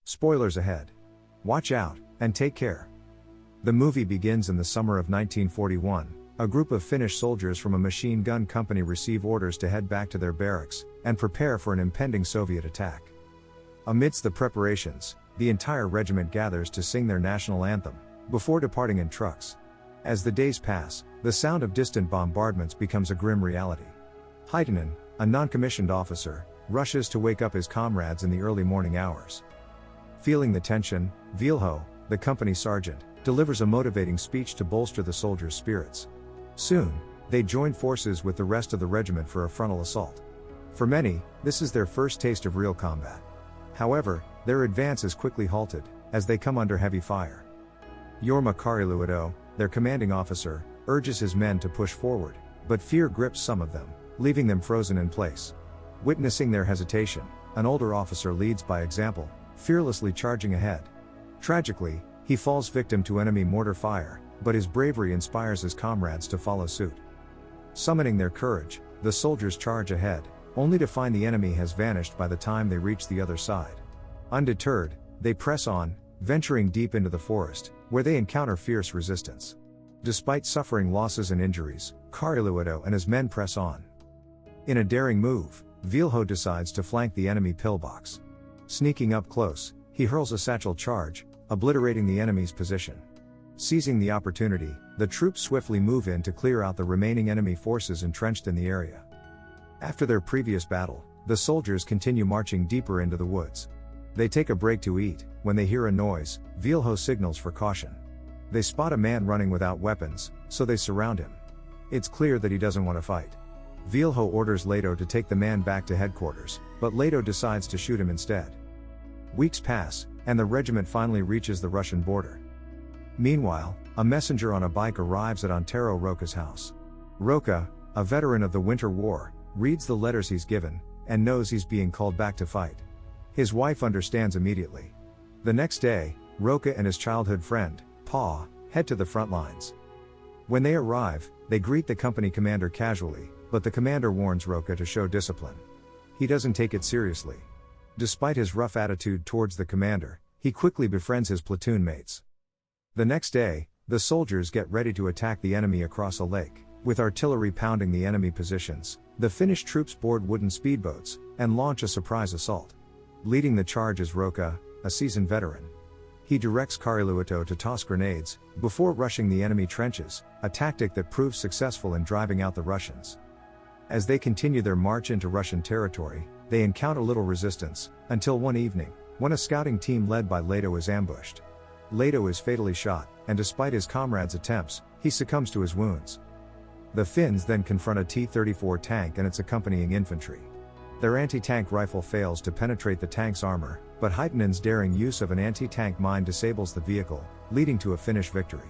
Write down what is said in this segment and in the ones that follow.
Spoilers ahead. Watch out, and take care. The movie begins in the summer of 1941. A group of Finnish soldiers from a machine gun company receive orders to head back to their barracks and prepare for an impending Soviet attack. Amidst the preparations, the entire regiment gathers to sing their national anthem before departing in trucks. As the days pass, the sound of distant bombardments becomes a grim reality. Heitinen, a non-commissioned officer, rushes to wake up his comrades in the early morning hours. Feeling the tension, Vilho, the company sergeant, delivers a motivating speech to bolster the soldiers' spirits. Soon, they join forces with the rest of the regiment for a frontal assault. For many, this is their first taste of real combat. However, their advance is quickly halted, as they come under heavy fire. Jorma Kariluoto, their commanding officer, urges his men to push forward, but fear grips some of them, leaving them frozen in place. Witnessing their hesitation, an older officer leads by example, fearlessly charging ahead. Tragically, he falls victim to enemy mortar fire, but his bravery inspires his comrades to follow suit. Summoning their courage, the soldiers charge ahead, only to find the enemy has vanished by the time they reach the other side. Undeterred, they press on, venturing deep into the forest, where they encounter fierce resistance. Despite suffering losses and injuries, Kariluoto and his men press on. In a daring move, Vilho decides to flank the enemy pillbox. Sneaking up close, he hurls a satchel charge, obliterating the enemy's position. Seizing the opportunity, the troops swiftly move in to clear out the remaining enemy forces entrenched in the area. After their previous battle, the soldiers continue marching deeper into the woods. They take a break to eat. When they hear a noise, Vilho signals for caution. They spot a man running without weapons, so they surround him. It's clear that he doesn't want to fight. Vilho orders Leto to take the man back to headquarters, but Leto decides to shoot him instead. Weeks pass, and the regiment finally reaches the Russian border. Meanwhile, a messenger on a bike arrives at Antero Roca's house. Roca, a veteran of the Winter War, reads the letters he's given, and knows he's being called back to fight. His wife understands immediately. The next day, Roca and his childhood friend, Pa, head to the front lines. When they arrive, they greet the company commander casually, but the commander warns Roca to show discipline. He doesn't take it seriously. Despite his rough attitude towards the commander, he quickly befriends his platoon mates. The next day, the soldiers get ready to attack the enemy across a lake. With artillery pounding the enemy positions, the Finnish troops board wooden speedboats and launch a surprise assault. Leading the charge is Roca, a seasoned veteran. He directs Kariluoto to toss grenades before rushing the enemy trenches, a tactic that proves successful in driving out the Russians. As they continue their march into Russian territory, they encounter little resistance, until one evening, when a scouting team led by Leto is ambushed. Leto is fatally shot, and despite his comrades' attempts, he succumbs to his wounds. The Finns then confront a T-34 tank and its accompanying infantry. Their anti-tank rifle fails to penetrate the tank's armor, but Heitinen's daring use of an anti-tank mine disables the vehicle, leading to a Finnish victory.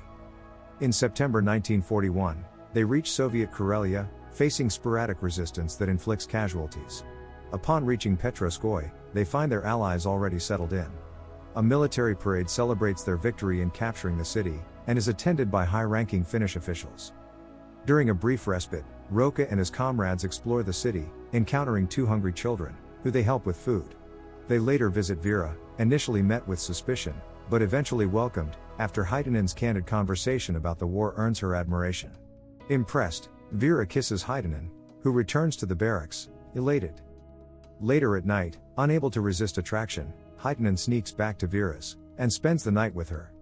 In September 1941, they reach Soviet Karelia, facing sporadic resistance that inflicts casualties. Upon reaching Petroskoye, they find their allies already settled in. A military parade celebrates their victory in capturing the city, and is attended by high-ranking Finnish officials. During a brief respite, Roca and his comrades explore the city, encountering two hungry children, who they help with food. They later visit Vera, initially met with suspicion, but eventually welcomed, after Heitinen's candid conversation about the war earns her admiration. Impressed, Vera kisses Heitinen, who returns to the barracks, elated. Later at night, unable to resist attraction, Heitinen sneaks back to Vera's, and spends the night with her.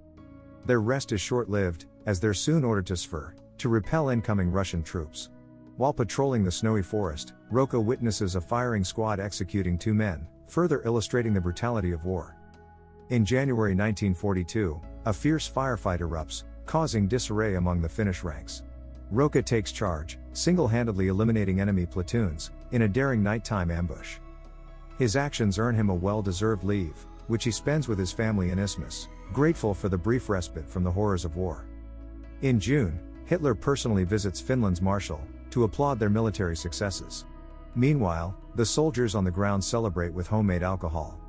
Their rest is short-lived, as they're soon ordered to Svir, to repel incoming Russian troops. While patrolling the snowy forest, Roca witnesses a firing squad executing two men, further illustrating the brutality of war. In January 1942, a fierce firefight erupts, causing disarray among the Finnish ranks. Roca takes charge, single-handedly eliminating enemy platoons, in a daring nighttime ambush. His actions earn him a well-deserved leave, which he spends with his family in Isthmus, grateful for the brief respite from the horrors of war. In June, Hitler personally visits Finland's Marshal, to applaud their military successes. Meanwhile, the soldiers on the ground celebrate with homemade alcohol.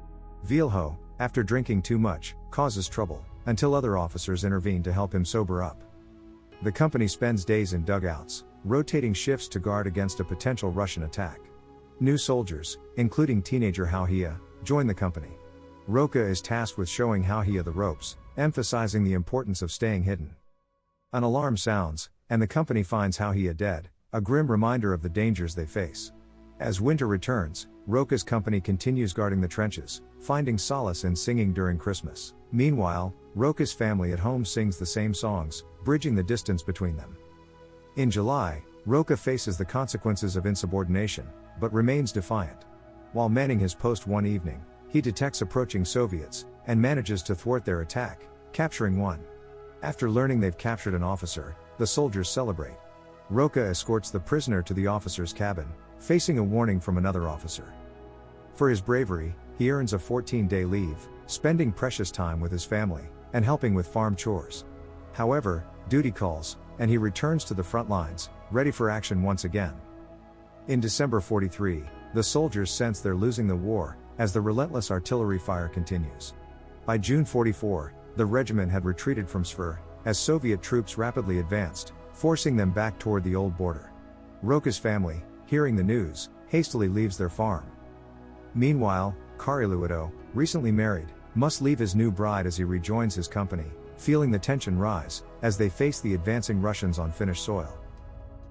Vilho, after drinking too much, causes trouble, until other officers intervene to help him sober up. The company spends days in dugouts, rotating shifts to guard against a potential Russian attack. New soldiers, including teenager Hauhia, join the company. Roka is tasked with showing how he the ropes, emphasizing the importance of staying hidden. An alarm sounds, and the company finds how he dead, a grim reminder of the dangers they face. As winter returns, Roka's company continues guarding the trenches, finding solace in singing during Christmas. Meanwhile, Roka's family at home sings the same songs, bridging the distance between them. In July, Roka faces the consequences of insubordination, but remains defiant. While manning his post one evening, he detects approaching Soviets, and manages to thwart their attack, capturing one. After learning they've captured an officer, the soldiers celebrate. Roka escorts the prisoner to the officer's cabin, facing a warning from another officer. For his bravery, he earns a 14-day leave, spending precious time with his family, and helping with farm chores. However, duty calls, and he returns to the front lines, ready for action once again. In December 43, the soldiers sense they're losing the war, as the relentless artillery fire continues. By June 44, the regiment had retreated from Sver, as Soviet troops rapidly advanced, forcing them back toward the old border. Roka's family, hearing the news, hastily leaves their farm. Meanwhile, Kariluoto, recently married, must leave his new bride as he rejoins his company, feeling the tension rise, as they face the advancing Russians on Finnish soil.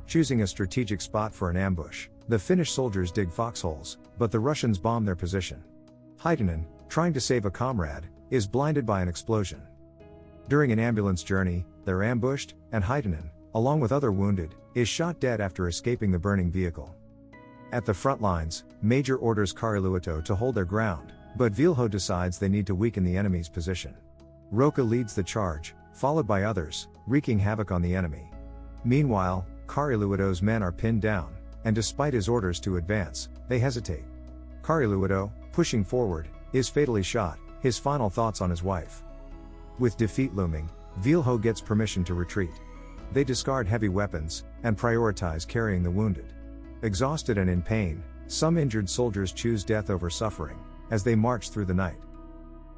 Choosing a strategic spot for an ambush, the Finnish soldiers dig foxholes, but the Russians bomb their position. Haitanen, trying to save a comrade, is blinded by an explosion. During an ambulance journey, they're ambushed, and Haitanen, along with other wounded, is shot dead after escaping the burning vehicle. At the front lines, Major orders Kariluoto to hold their ground, but Vilho decides they need to weaken the enemy's position. Roka leads the charge, followed by others, wreaking havoc on the enemy. Meanwhile, Kariluoto's men are pinned down, and despite his orders to advance, they hesitate. Kariluoto, pushing forward, is fatally shot, his final thoughts on his wife. With defeat looming, Vilho gets permission to retreat. They discard heavy weapons, and prioritize carrying the wounded. Exhausted and in pain, some injured soldiers choose death over suffering, as they march through the night.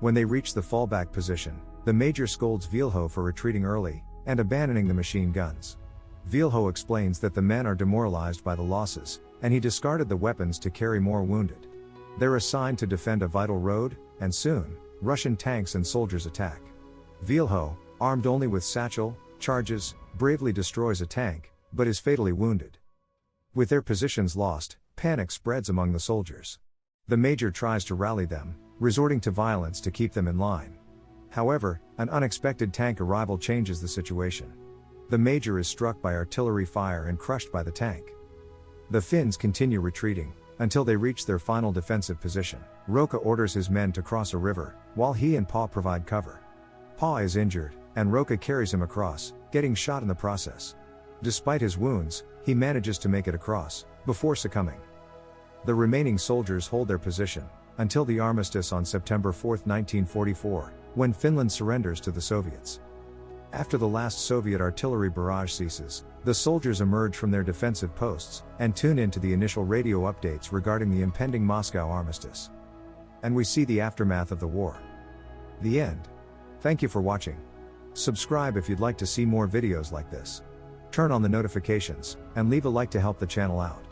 When they reach the fallback position, the major scolds Vilho for retreating early, and abandoning the machine guns. Vilho explains that the men are demoralized by the losses, and he discarded the weapons to carry more wounded. They're assigned to defend a vital road, and soon, Russian tanks and soldiers attack. Vilho, armed only with satchel, charges, bravely destroys a tank, but is fatally wounded. With their positions lost, panic spreads among the soldiers. The major tries to rally them, resorting to violence to keep them in line. However, an unexpected tank arrival changes the situation. The major is struck by artillery fire and crushed by the tank. The Finns continue retreating, until they reach their final defensive position. Roka orders his men to cross a river, while he and Pa provide cover. Pa is injured, and Roka carries him across, getting shot in the process. Despite his wounds, he manages to make it across, before succumbing. The remaining soldiers hold their position, until the armistice on September 4, 1944, when Finland surrenders to the Soviets. After the last Soviet artillery barrage ceases, the soldiers emerge from their defensive posts, and tune into the initial radio updates regarding the impending Moscow armistice. And we see the aftermath of the war. The end. Thank you for watching. Subscribe if you'd like to see more videos like this. Turn on the notifications, and leave a like to help the channel out.